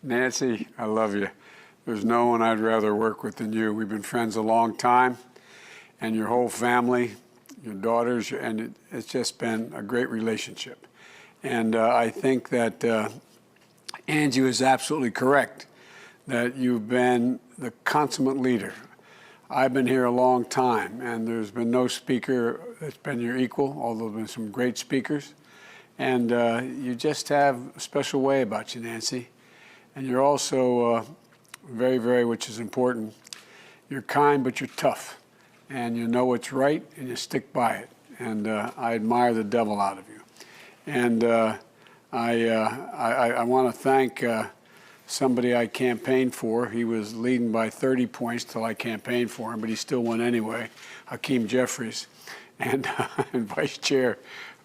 Nancy, I love you. There's no one I'd rather work with than you. We've been friends a long time, and your whole family, your daughters, and it's just been a great relationship. And I think that Angie was absolutely correct, that you've been the consummate leader. I've been here a long time, and there's been no speaker that's been your equal, although there's been some great speakers. And you just have a special way about you, Nancy. And you're also very, very, which is important, you're kind, but you're tough. And you know what's right, and you stick by it. And I admire the devil out of you. And I want to thank somebody I campaigned for. He was leading by 30 points till I campaigned for him, but he still won anyway, Hakeem Jeffries, and Vice Chair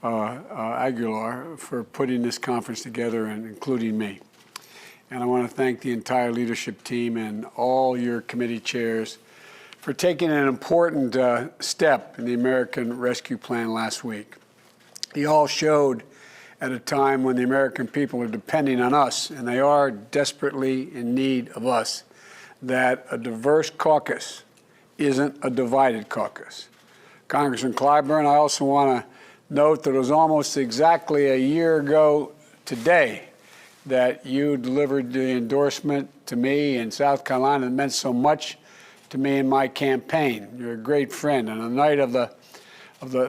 Aguilar for putting this conference together and including me. And I want to thank the entire leadership team and all your committee chairs for taking an important step in the American Rescue Plan last week. You all showed at a time when the American people are depending on us, and they are desperately in need of us, that a diverse caucus isn't a divided caucus. Congressman Clyburn, I also want to note that it was almost exactly a year ago today that you delivered the endorsement to me in South Carolina that meant so much to me in my campaign. You're a great friend. And on the night of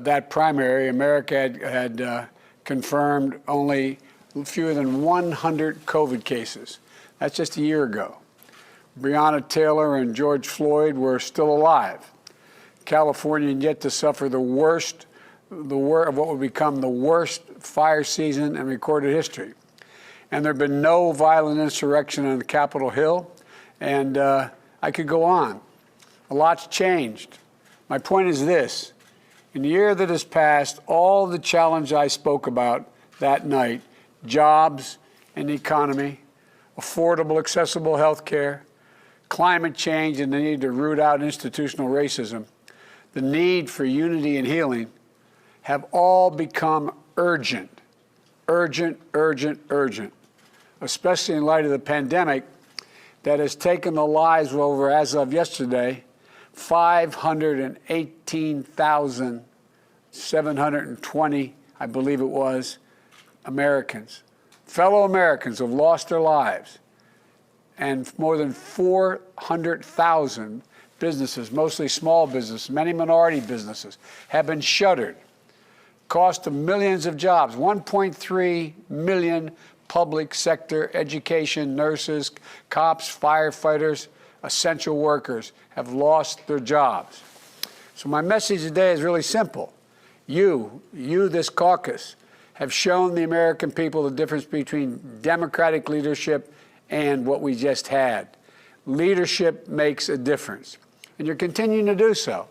that primary, America had confirmed only fewer than 100 COVID cases. That's just a year ago. Breonna Taylor and George Floyd were still alive. California yet to suffer the worst of what would become the worst fire season in recorded history. And there have been no violent insurrection on the Capitol Hill. And I could go on. A lot's changed. My point is this. In the year that has passed, all the challenge I spoke about that night, jobs and the economy, affordable, accessible health care, climate change and the need to root out institutional racism, the need for unity and healing, have all become urgent, urgent, urgent, urgent, especially in light of the pandemic that has taken the lives of over, as of yesterday, 518,720, I believe it was, Americans, fellow Americans have lost their lives, and more than 400,000 businesses, mostly small businesses, many minority businesses, have been shuttered. Cost of millions of jobs, 1.3 million public sector, education, nurses, cops, firefighters, essential workers have lost their jobs. So my message today is really simple. You, this caucus, have shown the American people the difference between democratic leadership and what we just had. Leadership makes a difference, and you're continuing to do so.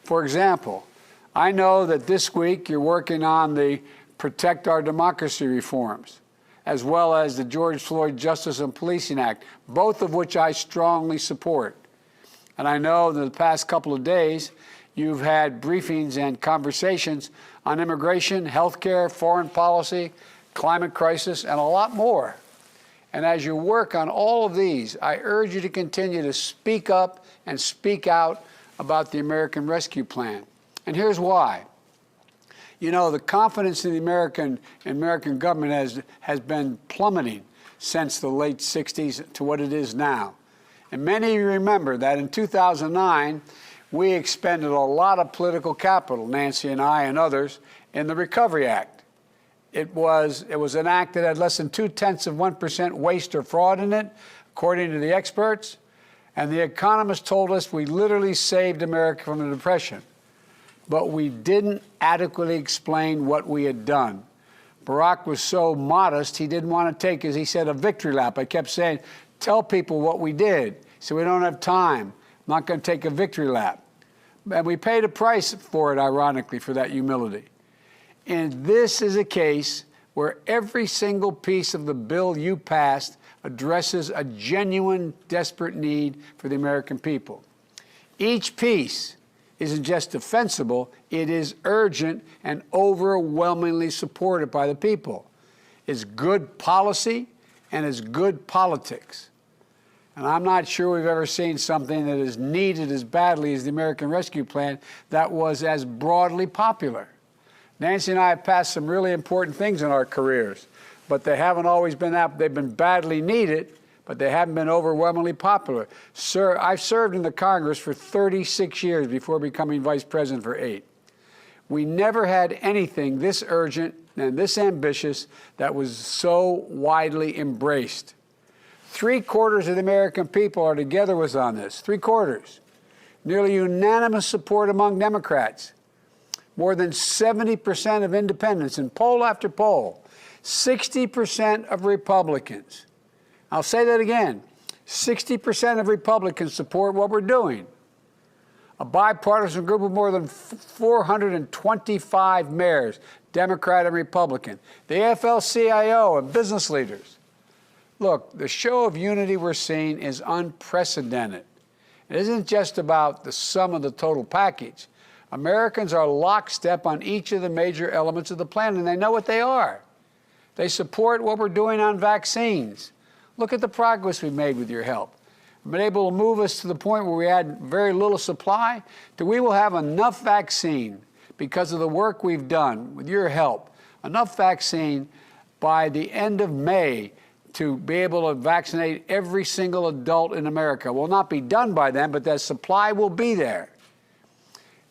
For example, I know that this week you're working on the Protect Our Democracy reforms, as well as the George Floyd Justice and Policing Act, both of which I strongly support. And I know that the past couple of days, you've had briefings and conversations on immigration, healthcare, foreign policy, climate crisis, and a lot more. And as you work on all of these, I urge you to continue to speak up and speak out about the American Rescue Plan. And here's why. You know, the confidence in the American government has been plummeting since the late 60s to what it is now. And many of you remember that in 2009, we expended a lot of political capital, Nancy and I and others, in the Recovery Act. It was an act that had less than 0.2% waste or fraud in it, according to the experts. And the economists told us we literally saved America from the Depression. But we didn't adequately explain what we had done. Barack was so modest, he didn't want to take, as he said, a victory lap. I kept saying, tell people what we did. He said, we don't have time. I'm not going to take a victory lap. And we paid a price for it, ironically, for that humility. And this is a case where every single piece of the bill you passed addresses a genuine, desperate need for the American people. Each piece isn't just defensible, it is urgent and overwhelmingly supported by the people. It's good policy, and is good politics. And I'm not sure we've ever seen something that is needed as badly as the American Rescue Plan that was as broadly popular. Nancy and I have passed some really important things in our careers, but they haven't always been that. They've been badly needed, but they haven't been overwhelmingly popular. Sir, I've served in the Congress for 36 years before becoming vice president for 8. We never had anything this urgent and this ambitious that was so widely embraced. 3/4 of the American people are together with us on this. 3/4. Nearly unanimous support among Democrats. More than 70% of independents in poll after poll. 60% of Republicans. I'll say that again. 60% of Republicans support what we're doing. A bipartisan group of more than 425 mayors, Democrat and Republican, the AFL-CIO and business leaders. Look, the show of unity we're seeing is unprecedented. It isn't just about the sum of the total package. Americans are lockstep on each of the major elements of the plan, and they know what they are. They support what we're doing on vaccines. Look at the progress we've made with your help. We've been able to move us to the point where we had very little supply to we will have enough vaccine because of the work we've done with your help, enough vaccine by the end of May to be able to vaccinate every single adult in America. Will not be done by then, but that supply will be there.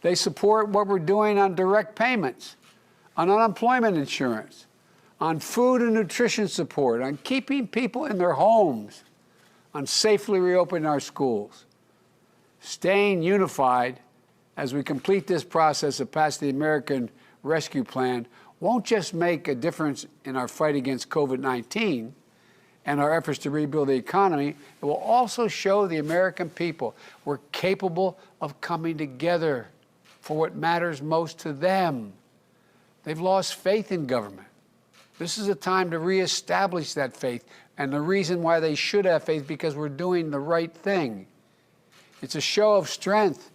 They support what we're doing on direct payments, on unemployment insurance, on food and nutrition support, on keeping people in their homes, on safely reopening our schools. Staying unified as we complete this process of passing the American Rescue Plan won't just make a difference in our fight against COVID-19 and our efforts to rebuild the economy, it will also show the American people we're capable of coming together for what matters most to them. They've lost faith in government. This is a time to reestablish that faith, and the reason why they should have faith because we're doing the right thing. It's a show of strength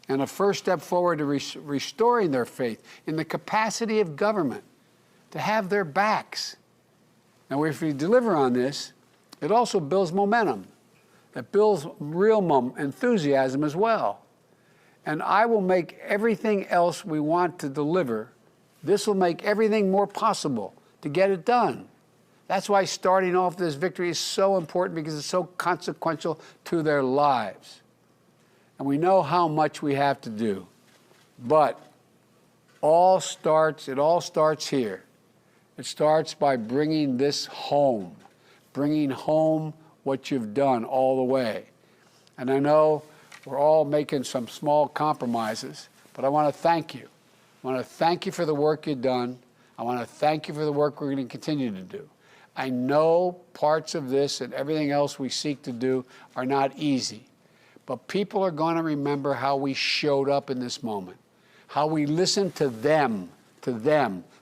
and a first step forward to restoring their faith in the capacity of government to have their backs. Now, if we deliver on this, it also builds momentum. It builds real enthusiasm as well. And I will make everything else we want to deliver, this will make everything more possible to get it done. That's why starting off this victory is so important, because it's so consequential to their lives. And we know how much we have to do. But it all starts here. It starts by bringing this home, bringing home what you've done all the way. And I know we're all making some small compromises, but I want to thank you. I want to thank you for the work you've done. I want to thank you for the work we're going to continue to do. I know parts of this and everything else we seek to do are not easy, but people are going to remember how we showed up in this moment, how we listened to them,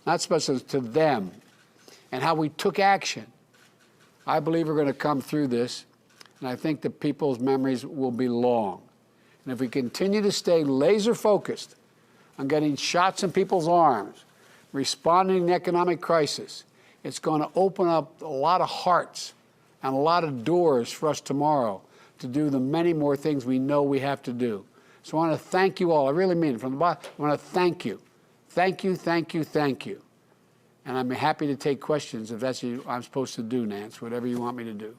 not specialists, to them, and how we took action. I believe we're going to come through this, and I think that people's memories will be long. And if we continue to stay laser focused on getting shots in people's arms, responding to the economic crisis, it's going to open up a lot of hearts and a lot of doors for us tomorrow to do the many more things we know we have to do. So I want to thank you all. I really mean it from the bottom. I want to thank you. Thank you, thank you, thank you. And I'm happy to take questions if that's what I'm supposed to do, Nance, whatever you want me to do.